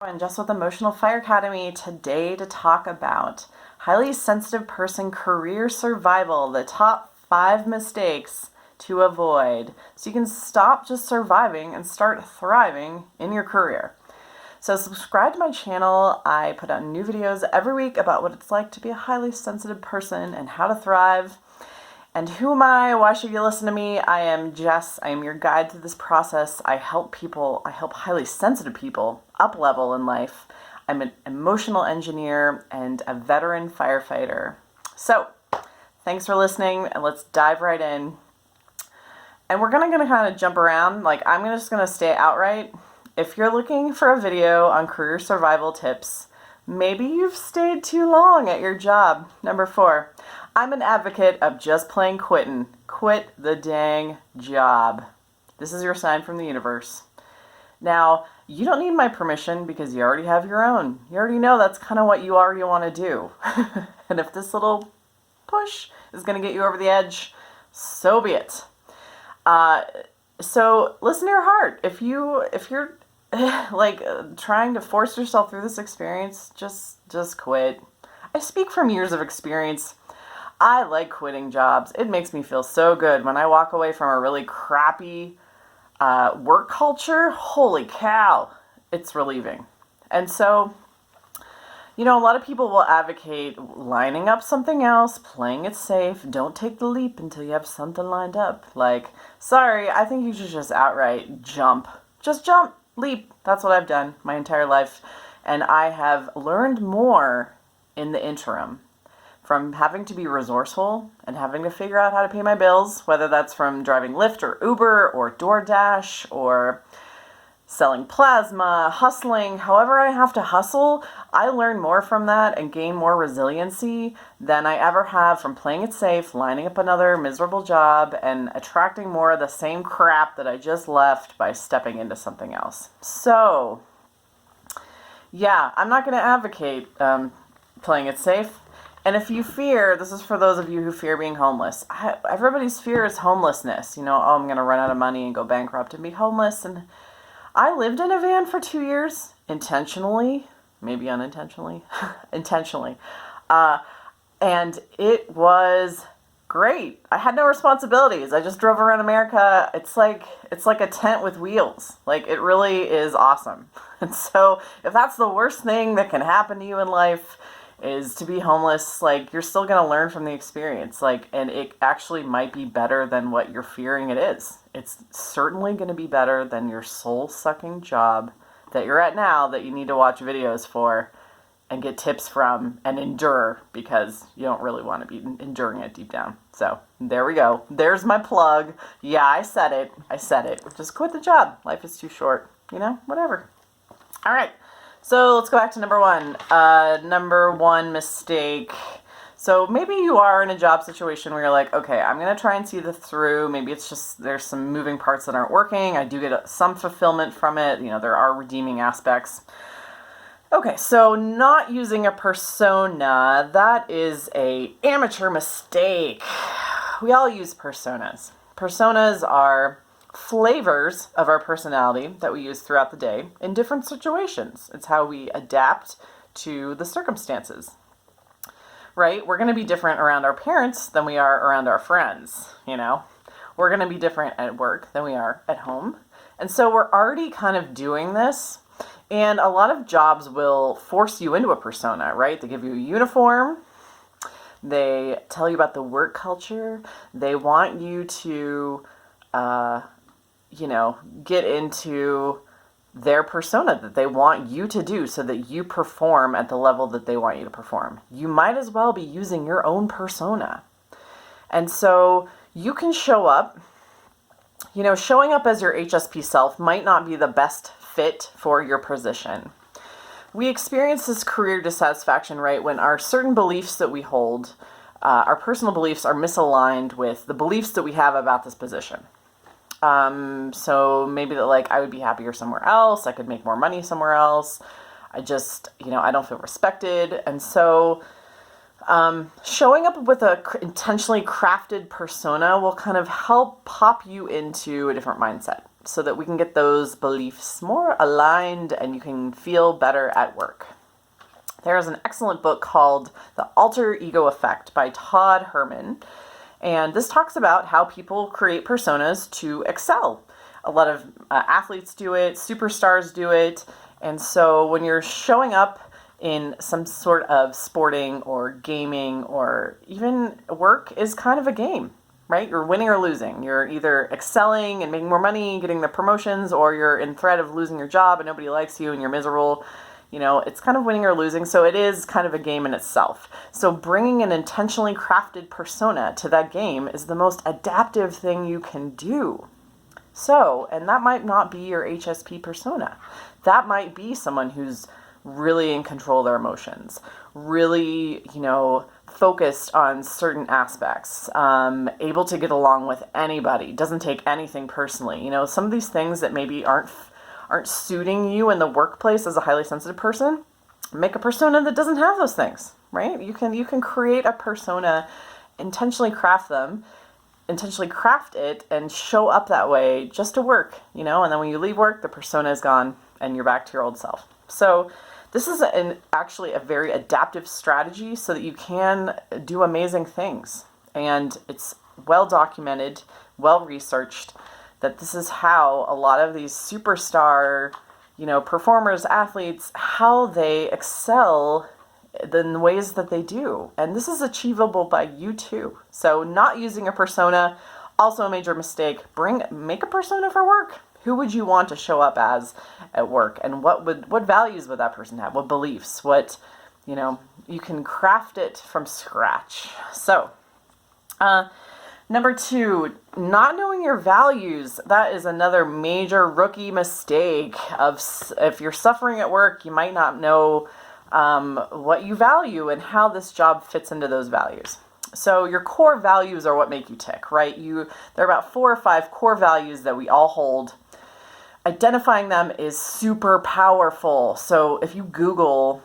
And Jess with Emotional Fire Academy today to talk about highly sensitive person career survival, the top 5 mistakes to avoid so you can stop just surviving and start thriving in your career. So subscribe to my channel. I put out new videos every week about what it's like to be a highly sensitive person and how to thrive. And who am I? Why should you listen to me? I am Jess. I am your guide through this process. I help highly sensitive people up level in life. I'm an emotional engineer and a veteran firefighter. So, thanks for listening, and let's dive right in. And we're gonna kind of jump around. I'm just gonna stay outright. If you're looking for a video on career survival tips, maybe you've stayed too long at your job. Number 4. I'm an advocate of just plain quitting. Quit the dang job. This is your sign from the universe. Now, you don't need my permission because you already have your own. You already know that's kind of what you already want to do. And if this little push is going to get you over the edge, so be it. So listen to your heart. If you're trying to force yourself through this experience, just quit. I speak from years of experience. I like quitting jobs. It makes me feel so good when I walk away from a really crappy work culture. Holy cow, it's relieving. And so, a lot of people will advocate lining up something else, playing it safe. Don't take the leap until you have something lined up. Sorry, I think you should just outright jump. Just jump, leap. That's what I've done my entire life. And I have learned more in the interim from having to be resourceful and having to figure out how to pay my bills, whether that's from driving Lyft or Uber or DoorDash or selling plasma, hustling, however I have to hustle. I learn more from that and gain more resiliency than I ever have from playing it safe, lining up another miserable job, and attracting more of the same crap that I just left by stepping into something else. So, yeah, I'm not going to advocate playing it safe. And if you fear, this is for those of you who fear being homeless. Everybody's fear is homelessness. I'm going to run out of money and go bankrupt and be homeless. And I lived in a van for 2 years, intentionally, maybe unintentionally, intentionally. And it was great. I had no responsibilities. I just drove around America. It's like a tent with wheels. It really is awesome. And so if that's the worst thing that can happen to you in life, is to be homeless, you're still going to learn from the experience, and it actually might be better than what you're fearing it is. It's certainly going to be better than your soul-sucking job that you're at now that you need to watch videos for and get tips from and endure because you don't really want to be enduring it deep down. So there we go. There's my plug. Yeah, I said it. Just quit the job. Life is too short. Whatever. All right. So let's go back to number 1. Number 1 mistake. So maybe you are in a job situation where you're like, okay, I'm going to try and see this through. Maybe it's just there's some moving parts that aren't working. I do get some fulfillment from it. There are redeeming aspects. Okay, so not using a persona, that is a amateur mistake. We all use personas. Personas are flavors of our personality that we use throughout the day in different situations. It's how we adapt to the circumstances, right? We're going to be different around our parents than we are around our friends, We're going to be different at work than we are at home. And so we're already kind of doing this. And a lot of jobs will force you into a persona, right? They give you a uniform. They tell you about the work culture. They want you to get into their persona that they want you to do so that you perform at the level that they want you to perform. You might as well be using your own persona. And so you can show up, showing up as your HSP self might not be the best fit for your position. We experience this career dissatisfaction, right, when our certain beliefs that we hold, our personal beliefs are misaligned with the beliefs that we have about this position. So maybe that I would be happier somewhere else. I could make more money somewhere else. I just, I don't feel respected. And so, showing up with a intentionally crafted persona will kind of help pop you into a different mindset. so that we can get those beliefs more aligned and you can feel better at work. There is an excellent book called The Alter Ego Effect by Todd Herman. And this talks about how people create personas to excel. A lot of athletes do it, superstars do it. And so when you're showing up in some sort of sporting or gaming or even work is kind of a game, right? You're winning or losing. You're either excelling and making more money, getting the promotions, or you're in threat of losing your job and nobody likes you and you're miserable. It's kind of winning or losing. So it is kind of a game in itself. So bringing an intentionally crafted persona to that game is the most adaptive thing you can do. So, and that might not be your HSP persona. That might be someone who's really in control of their emotions, really, focused on certain aspects, able to get along with anybody, doesn't take anything personally. Some of these things that maybe aren't suiting you in the workplace as a highly sensitive person, make a persona that doesn't have those things, right? You can create a persona, intentionally craft it and show up that way just to work, and then when you leave work, the persona is gone and you're back to your old self. So this is actually a very adaptive strategy so that you can do amazing things. And it's well documented, well researched, that this is how a lot of these superstar, performers, athletes, how they excel in the ways that they do. And this is achievable by you too. So not using a persona, also a major mistake. Make a persona for work. Who would you want to show up as at work? And what values would that person have? What beliefs? You can craft it from scratch. So, number 2, not knowing your values. That is another major rookie mistake. If you're suffering at work, you might not know what you value and how this job fits into those values. So your core values are what make you tick, right? There are about 4 or 5 core values that we all hold. Identifying them is super powerful. So if you Google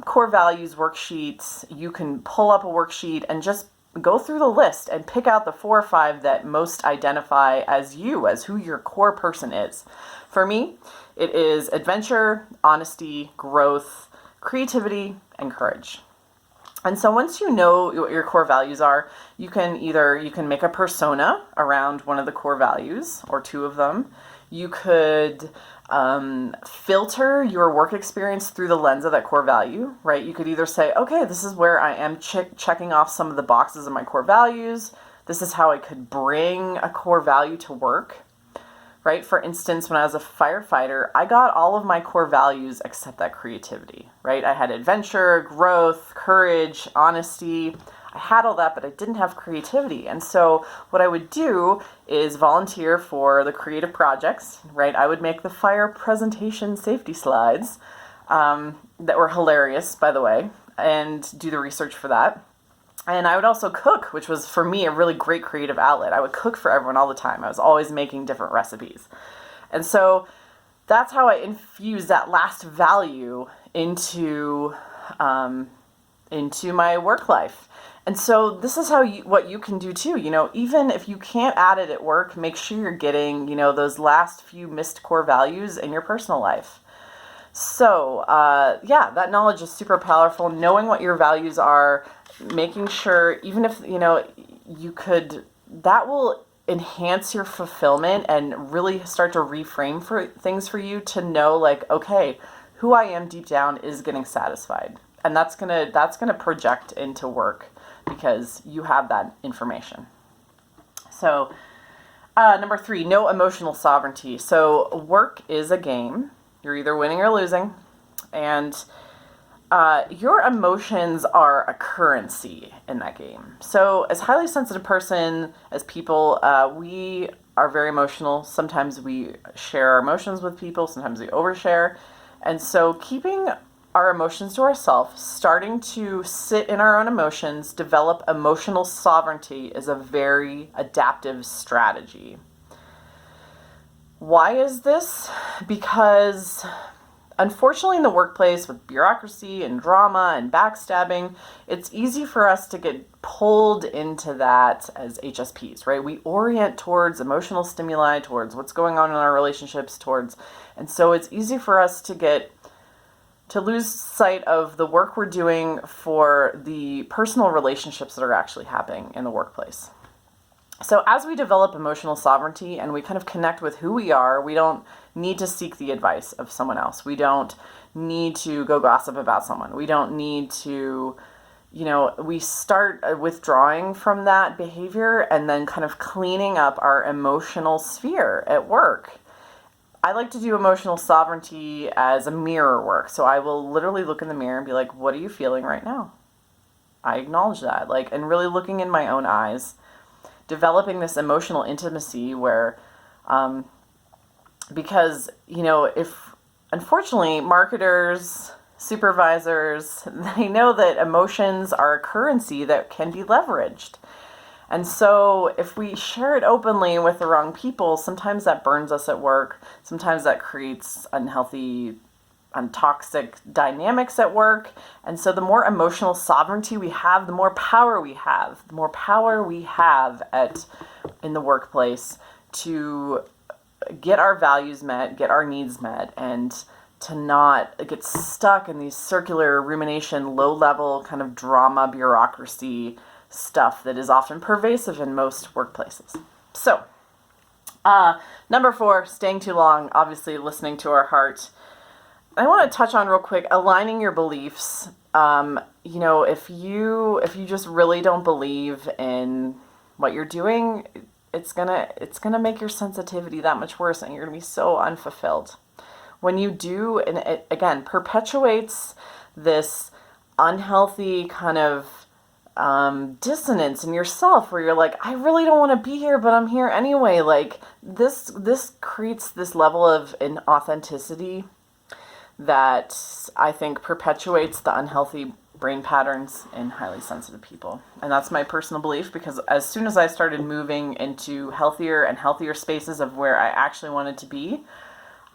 core values worksheets, you can pull up a worksheet and just go through the list and pick out the 4 or 5 that most identify as you, as who your core person is. For me, it is adventure, honesty, growth, creativity, and courage. And so once you know what your core values are, you can make a persona around one of the core values or 2 of them. You could filter your work experience through the lens of that core value, right? You could either say, okay, this is where I am checking off some of the boxes of my core values. This is how I could bring a core value to work, right? For instance, when I was a firefighter, I got all of my core values except that creativity, right? I had adventure, growth, courage, honesty. I had all that, but I didn't have creativity. And so what I would do is volunteer for the creative projects, right? I would make the fire presentation safety slides that were hilarious, by the way, and do the research for that. And I would also cook, which was, for me, a really great creative outlet. I would cook for everyone all the time. I was always making different recipes. And so that's how I infused that last value into my work life. And so this is what you can do too. Even if you can't add it at work, make sure you're getting, those last few missed core values in your personal life. So, that knowledge is super powerful. Knowing what your values are, making sure, even if, that will enhance your fulfillment and really start to reframe things for you to know, like, okay, who I am deep down is getting satisfied. And that's gonna project into work because you have that information. So, number 3, no emotional sovereignty. So work is a game. You're either winning or losing. And your emotions are a currency in that game. So as a highly sensitive person, as people, we are very emotional. Sometimes we share our emotions with people. Sometimes we overshare. And so keeping our emotions to ourselves, starting to sit in our own emotions, develop emotional sovereignty is a very adaptive strategy. Why is this? Because Unfortunately, in the workplace with bureaucracy and drama and backstabbing, it's easy for us to get pulled into that as HSPs, right? We orient towards emotional stimuli, towards what's going on in our relationships, and so it's easy for us to lose sight of the work we're doing for the personal relationships that are actually happening in the workplace. So as we develop emotional sovereignty and we kind of connect with who we are, we don't need to seek the advice of someone else. We don't need to go gossip about someone. We don't need to, we start withdrawing from that behavior and then kind of cleaning up our emotional sphere at work. I like to do emotional sovereignty as a mirror work. So I will literally look in the mirror and be like, what are you feeling right now? I acknowledge that, and really looking in my own eyes, developing this emotional intimacy where, because, if unfortunately marketers, supervisors, they know that emotions are a currency that can be leveraged. And so if we share it openly with the wrong people, sometimes that burns us at work. Sometimes that creates unhealthy and toxic dynamics at work. And so the more emotional sovereignty we have, the more power we have. The more power we have in the workplace to get our values met, get our needs met, and to not get stuck in these circular rumination, low-level kind of drama, bureaucracy stuff that is often pervasive in most workplaces. So, number 4, staying too long, obviously listening to our heart. I want to touch on real quick, aligning your beliefs. If you just really don't believe in what you're doing, it's gonna make your sensitivity that much worse, and you're gonna be so unfulfilled. When you do, and it again perpetuates this unhealthy kind of dissonance in yourself, where you're like, I really don't want to be here, but I'm here anyway. Like this creates this level of inauthenticity that I think perpetuates the unhealthy brain patterns in highly sensitive people. And that's my personal belief, because as soon as I started moving into healthier and healthier spaces of where I actually wanted to be,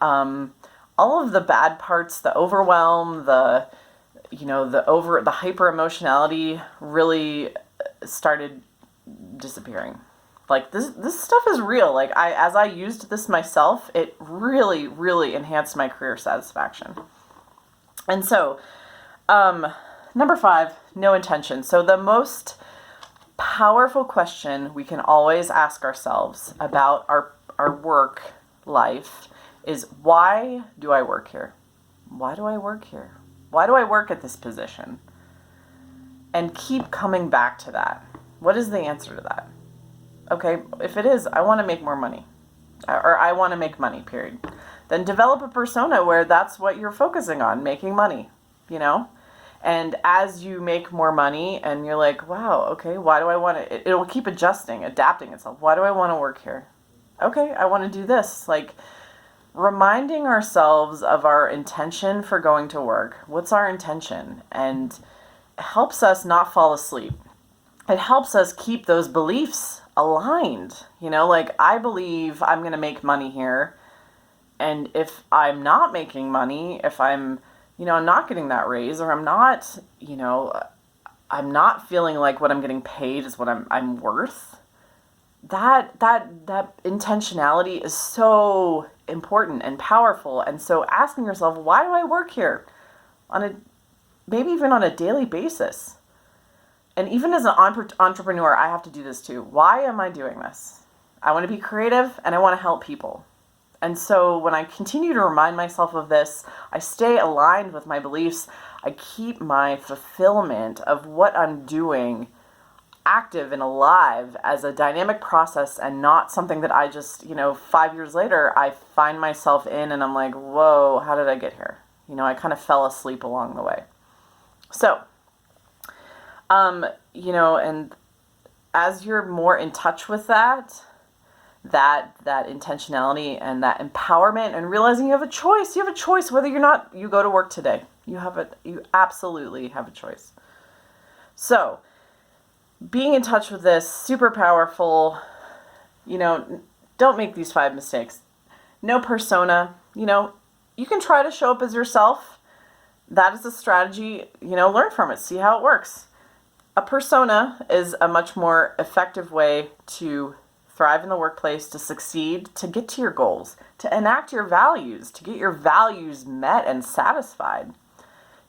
all of the bad parts, the overwhelm, the hyper emotionality really started disappearing. Like this stuff is real. Like as I used this myself, it really, really enhanced my career satisfaction. And so, number 5, no intention. So the most powerful question we can always ask ourselves about our work life is, why do I work here? Why do I work here? Why do I work at this position? And keep coming back to that. What is the answer to that? Okay, if it is, I want to make more money, or I want to make money, period. Then develop a persona where that's what you're focusing on, making money, And as you make more money and you're like, wow, okay, why do I want to, it'll keep adapting itself. Why do I want to work here? Okay, I want to do this. Like, reminding ourselves of our intention for going to work. What's our intention? And it helps us not fall asleep. It helps us keep those beliefs aligned. I believe I'm going to make money here. And if I'm not making money, if I'm not getting that raise, or I'm not feeling like what I'm getting paid is what I'm worth, that intentionality is so important and powerful. And so asking yourself, why do I work here? Maybe even on a daily basis. And even as an entrepreneur, I have to do this too. Why am I doing this? I want to be creative and I want to help people. And so when I continue to remind myself of this, I stay aligned with my beliefs. I keep my fulfillment of what I'm doing active and alive as a dynamic process, and not something that I just, 5 years later, I find myself in and I'm like, whoa, how did I get here? I kind of fell asleep along the way. So, and as you're more in touch with that intentionality and that empowerment, and realizing you have a choice whether you go to work today. You absolutely have a choice. So, being in touch with this, super powerful. Don't make these 5 mistakes. No persona, you can try to show up as yourself. That is a strategy, learn from it, see how it works. A persona is a much more effective way to thrive in the workplace, to succeed, to get to your goals, to enact your values, to get your values met and satisfied,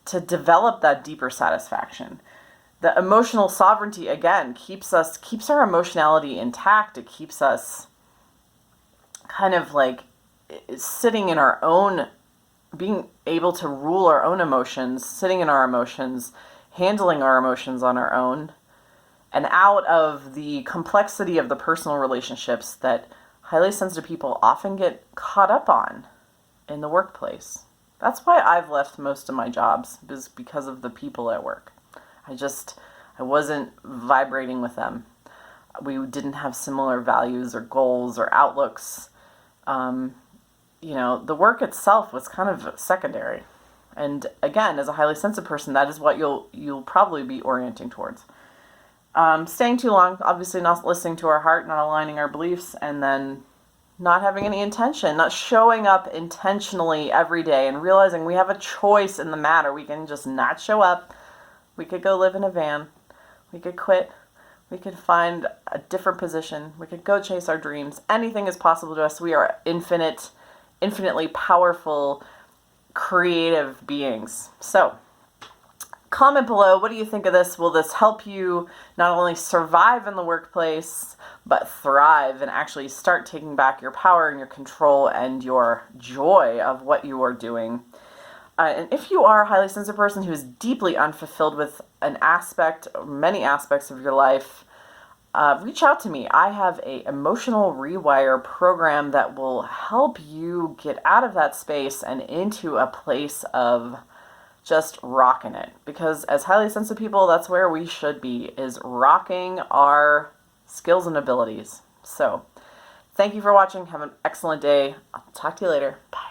to develop that deeper satisfaction. The emotional sovereignty, again, keeps our emotionality intact. It keeps us kind of like sitting in our own, being able to rule our own emotions, sitting in our emotions, handling our emotions on our own, and out of the complexity of the personal relationships that highly sensitive people often get caught up on in the workplace. That's why I've left most of my jobs, is because of the people at work. I wasn't vibrating with them. We didn't have similar values or goals or outlooks. The work itself was kind of secondary. And again, as a highly sensitive person, that is what you'll probably be orienting towards. Staying too long, obviously not listening to our heart, not aligning our beliefs, and then not having any intention, not showing up intentionally every day and realizing we have a choice in the matter. We can just not show up. We could go live in a van. We could quit. We could find a different position. We could go chase our dreams. Anything is possible to us. We are infinitely powerful, creative beings. So, comment below, what do you think of this? Will this help you not only survive in the workplace, but thrive and actually start taking back your power and your control and your joy of what you are doing? And if you are a highly sensitive person who is deeply unfulfilled with an aspect or many aspects of your life, reach out to me. I have an emotional rewire program that will help you get out of that space and into a place of just rocking it. Because as highly sensitive people, that's where we should be, is rocking our skills and abilities. So, thank you for watching. Have an excellent day. I'll talk to you later. Bye.